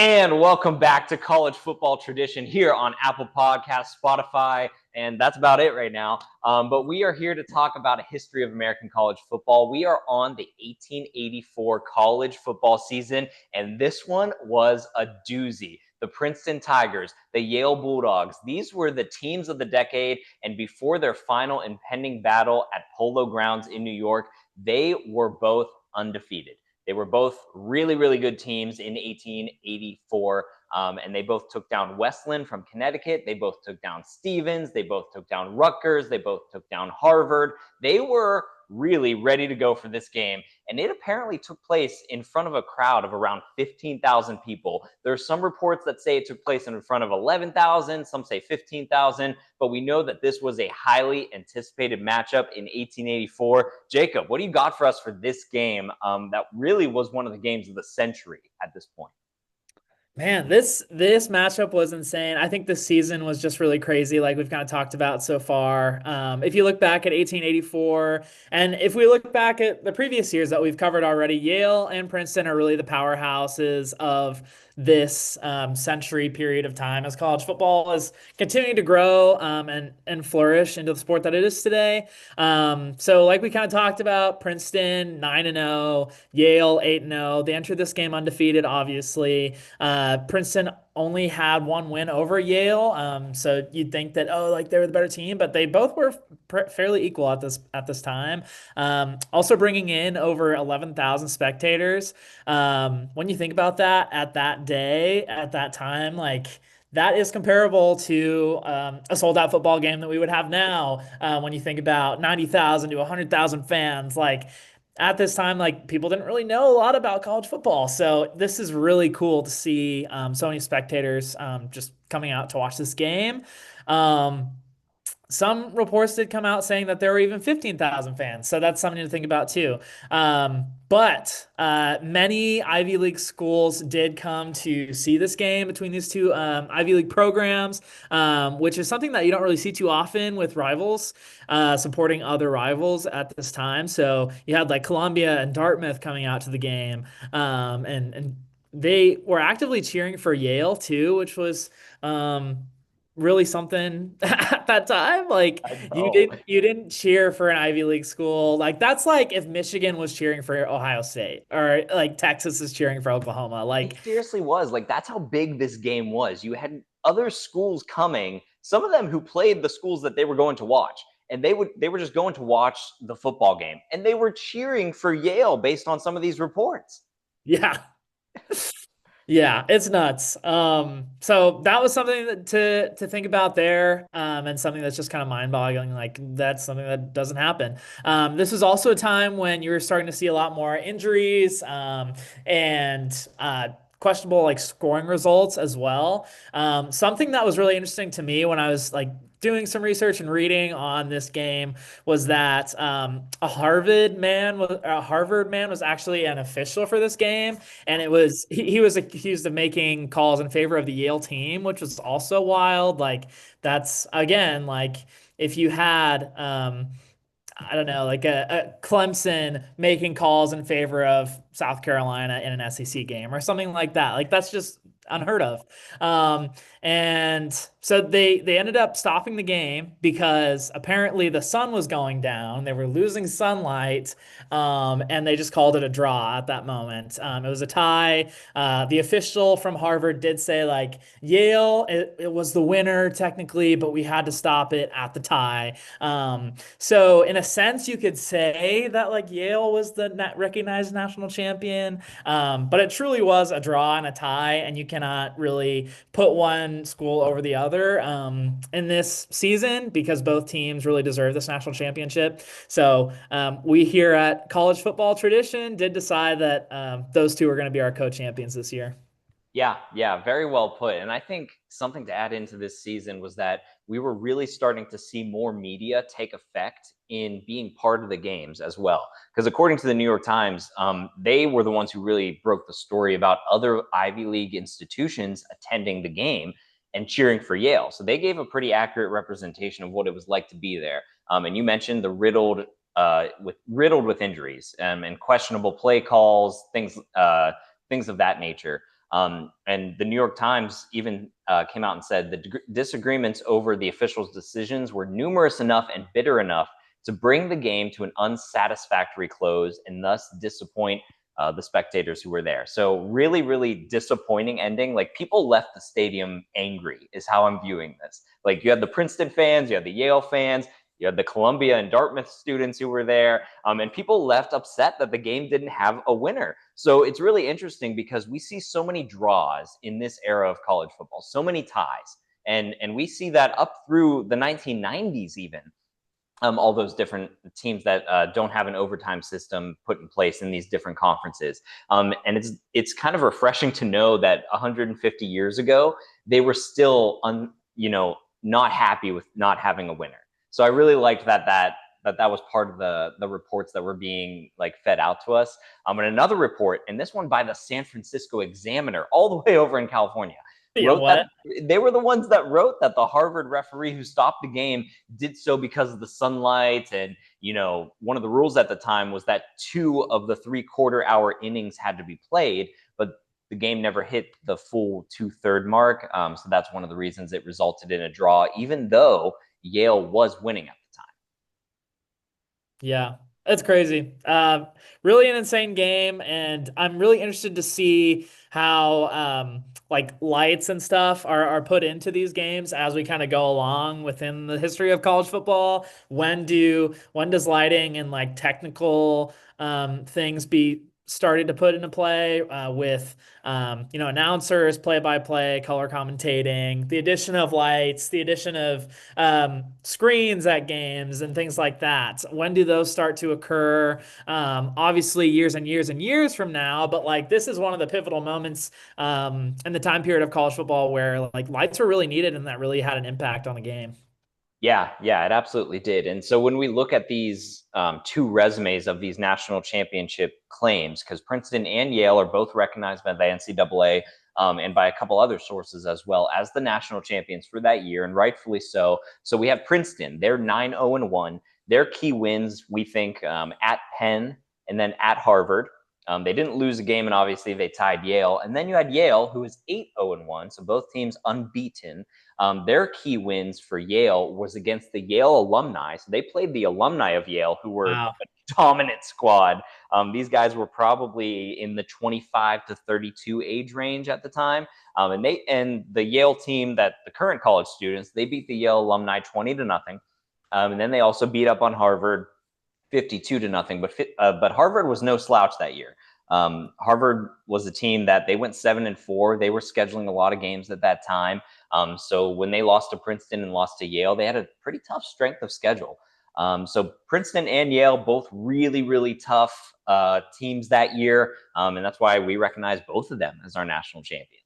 And welcome back to College Football Tradition here on Apple Podcasts, Spotify, and that's about it right now. But we are here to talk about a history of American college football. We are on the 1884 college football season, and this one was a doozy. The Princeton Tigers, the Yale Bulldogs, these were the teams of the decade, and before their final impending battle at Polo Grounds in New York, they were both undefeated. They were both really, really good teams in 1884, and they both took down Westland from Connecticut. They both took down Stevens. They both took down Rutgers. They both took down Harvard. They were really ready to go for this game, and it apparently took place in front of a crowd of around 15,000 people. There are some reports that say it took place in front of 11,000, some say 15,000, but we know that this was a highly anticipated matchup in 1884. Jacob, what do you got for us for this game that really was one of the games of the century at this point? Man, this matchup was insane. I think this season was just really crazy, like we've kind of talked about so far. If you look back at 1884, and if we look back at the previous years that we've covered already, Yale and Princeton are really the powerhouses of this century period of time as college football is continuing to grow and flourish into the sport that it is today. So like we kind of talked about, Princeton 9-0, Yale 8-0. They entered this game undefeated, obviously. Princeton only had one win over Yale, so you'd think that like they were the better team, but they both were fairly equal at this time. Also bringing in over 11,000 spectators. When you think about that at that day, at that time, like that is comparable to a sold out football game that we would have now. When you think about 90,000 to 100,000 fans, like at this time, like people didn't really know a lot about college football. So this is really cool to see so many spectators just coming out to watch this game. Um, some reports did come out saying that there were even 15,000 fans. So that's something to think about too. But many Ivy League schools did come to see this game between these two Ivy League programs, which is something that you don't really see too often with rivals supporting other rivals at this time. So you had like Columbia and Dartmouth coming out to the game, and they were actively cheering for Yale too, which was really something at that time. Like I you know. didn't cheer for an Ivy League school. Like that's like if Michigan was cheering for Ohio State or like Texas is cheering for Oklahoma. It Like seriously was. Like, that's how big this game was. You had other schools coming, some of them who played the schools that they were going to watch. And they were just going to watch the football game. And they were cheering for Yale based on some of these reports. yeah. Yeah, it's nuts. So that was something to think about there, and something that's just kind of mind-boggling. Like that's something that doesn't happen. This was also a time when you were starting to see a lot more injuries, and questionable like scoring results as well. Something that was really interesting to me when I was like doing some research and reading on this game was that a Harvard man was actually an official for this game, and he was accused of making calls in favor of the Yale team, which was also wild. Like that's again like if you had I don't know, like a Clemson making calls in favor of South Carolina in an SEC game or something like that. Like that's just unheard of. Um, and so they ended up stopping the game because apparently the sun was going down. They were losing sunlight, and they just called it a draw at that moment. It was a tie. The official from Harvard did say like Yale, it was the winner technically, but we had to stop it at the tie. So in a sense, you could say that like Yale was the recognized national champion, but it truly was a draw and a tie, and you cannot really put one school over the other in this season because both teams really deserve this national championship. So we here at College Football Tradition did decide that those two are going to be our co-champions this year. Yeah, very well put. And I think something to add into this season was that we were really starting to see more media take effect in being part of the games as well. Because according to the New York Times, they were the ones who really broke the story about other Ivy League institutions attending the game and cheering for Yale. So they gave a pretty accurate representation of what it was like to be there. And you mentioned the riddled with injuries and questionable play calls, things of that nature. And the New York Times even came out and said the disagreements over the officials' decisions were numerous enough and bitter enough to bring the game to an unsatisfactory close and thus disappoint the spectators who were there. So really, really disappointing ending. Like people left the stadium angry is how I'm viewing this. Like you had the Princeton fans, you had the Yale fans, you had the Columbia and Dartmouth students who were there, and people left upset that the game didn't have a winner. So it's really interesting because we see so many draws in this era of college football, so many ties, and we see that up through the 1990s even. All those different teams that don't have an overtime system put in place in these different conferences, and it's kind of refreshing to know that 150 years ago they were still not happy with not having a winner. So I really liked that was part of the reports that were being like fed out to us. And another report, and this one by the San Francisco Examiner, all the way over in California, Yeah, wrote what? that they were the ones that wrote that the Harvard referee who stopped the game did so because of the sunlight. And, one of the rules at the time was that 2 of the 3/4 hour innings had to be played, but the game never hit the full 2/3 mark. So that's one of the reasons it resulted in a draw, even though Yale was winning at the time. Yeah, that's crazy. Really an insane game, and I'm really interested to see how like lights and stuff are put into these games as we kind of go along within the history of college football. When does lighting and like technical things be started to put into play with announcers, play-by-play, color commentating, the addition of lights, the addition of screens at games and things like that. When do those start to occur? Obviously, years and years and years from now, but like this is one of the pivotal moments in the time period of college football where like lights were really needed and that really had an impact on the game. Yeah, yeah, it absolutely did. And so when we look at these two resumes of these national championship claims, because Princeton and Yale are both recognized by the NCAA and by a couple other sources as well as the national champions for that year, and rightfully so. So we have Princeton, they're 9-0-1. Their key wins, we think, at Penn and then at Harvard. They didn't lose a game, and obviously they tied Yale. And then you had Yale, who was 8-0-1, so both teams unbeaten. Their key wins for Yale was against the Yale alumni. So they played the alumni of Yale, who were Wow. a dominant squad. These guys were probably in the 25 to 32 age range at the time. And the Yale team, that the current college students, they beat the Yale alumni 20-0. And then they also beat up on Harvard 52-0. But Harvard was no slouch that year. Harvard was a team that they went 7-4. They were scheduling a lot of games at that time. So when they lost to Princeton and lost to Yale, they had a pretty tough strength of schedule. So Princeton and Yale, both really, really tough teams that year. And that's why we recognize both of them as our national champions.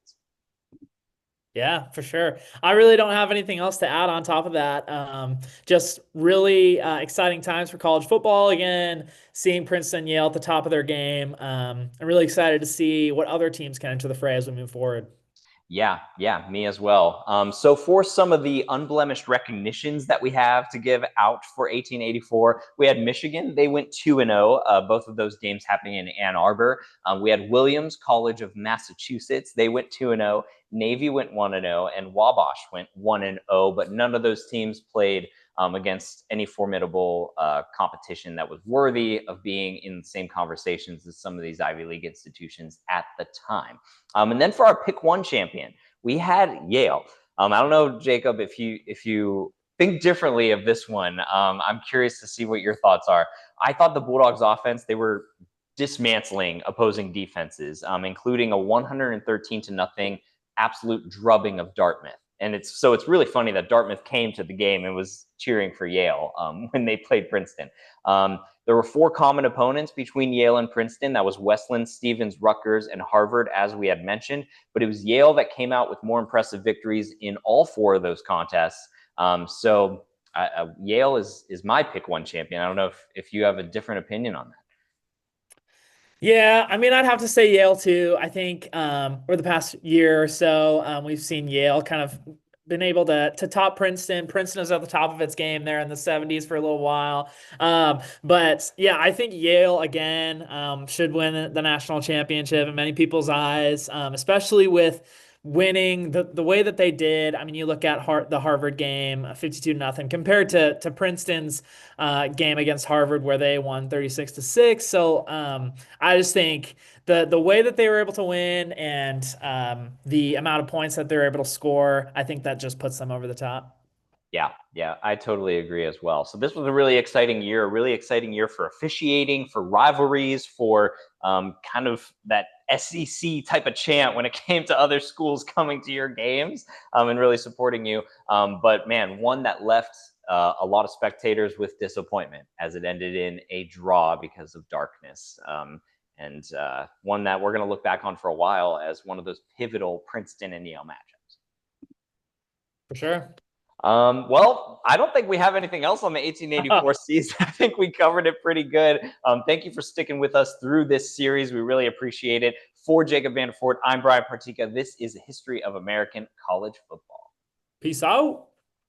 Yeah, for sure. I really don't have anything else to add on top of that. Just really exciting times for college football again, seeing Princeton, Yale at the top of their game. I'm really excited to see what other teams can enter the fray as we move forward. Yeah, yeah, me as well. So for some of the unblemished recognitions that we have to give out for 1884, we had Michigan. They went 2-0. Both of those games happening in Ann Arbor. We had Williams College of Massachusetts. They went 2-0. Navy went 1-0, and Wabash went 1-0. But none of those teams played against any formidable competition that was worthy of being in the same conversations as some of these Ivy League institutions at the time. And then for our pick one champion, we had Yale. I don't know, Jacob, if you think differently of this one. I'm curious to see what your thoughts are. I thought the Bulldogs offense, they were dismantling opposing defenses, including a 113-0 absolute drubbing of Dartmouth. And it's really funny that Dartmouth came to the game and was cheering for Yale when they played Princeton. There were 4 common opponents between Yale and Princeton. That was Wesleyan, Stevens, Rutgers, and Harvard, as we had mentioned. But it was Yale that came out with more impressive victories in all 4 of those contests. Yale is my pick one champion. I don't know if you have a different opinion on that. Yeah, I mean, I'd have to say Yale too. I think over the past year or so, we've seen Yale kind of been able to top Princeton. Princeton was at the top of its game there in the 70s for a little while. But yeah, I think Yale again should win the national championship in many people's eyes, especially with winning the way that they did. I mean, you look at the Harvard game, 52-0, compared to Princeton's game against Harvard where they won 36-6. So I just think the way that they were able to win and the amount of points that they were able to score, I think that just puts them over the top. Yeah, I totally agree as well. So this was a really exciting year for officiating, for rivalries, for kind of that SEC type of chant when it came to other schools coming to your games and really supporting you. But man, one that left a lot of spectators with disappointment as it ended in a draw because of darkness. And one that we're going to look back on for a while as one of those pivotal Princeton and Yale matchups. For sure. Well, I don't think we have anything else on the 1884 season. I think we covered it pretty good. Thank you for sticking with us through this series. We really appreciate it. For Jacob Vanderford, I'm Brian Partika. This is the history of American college football. Peace out.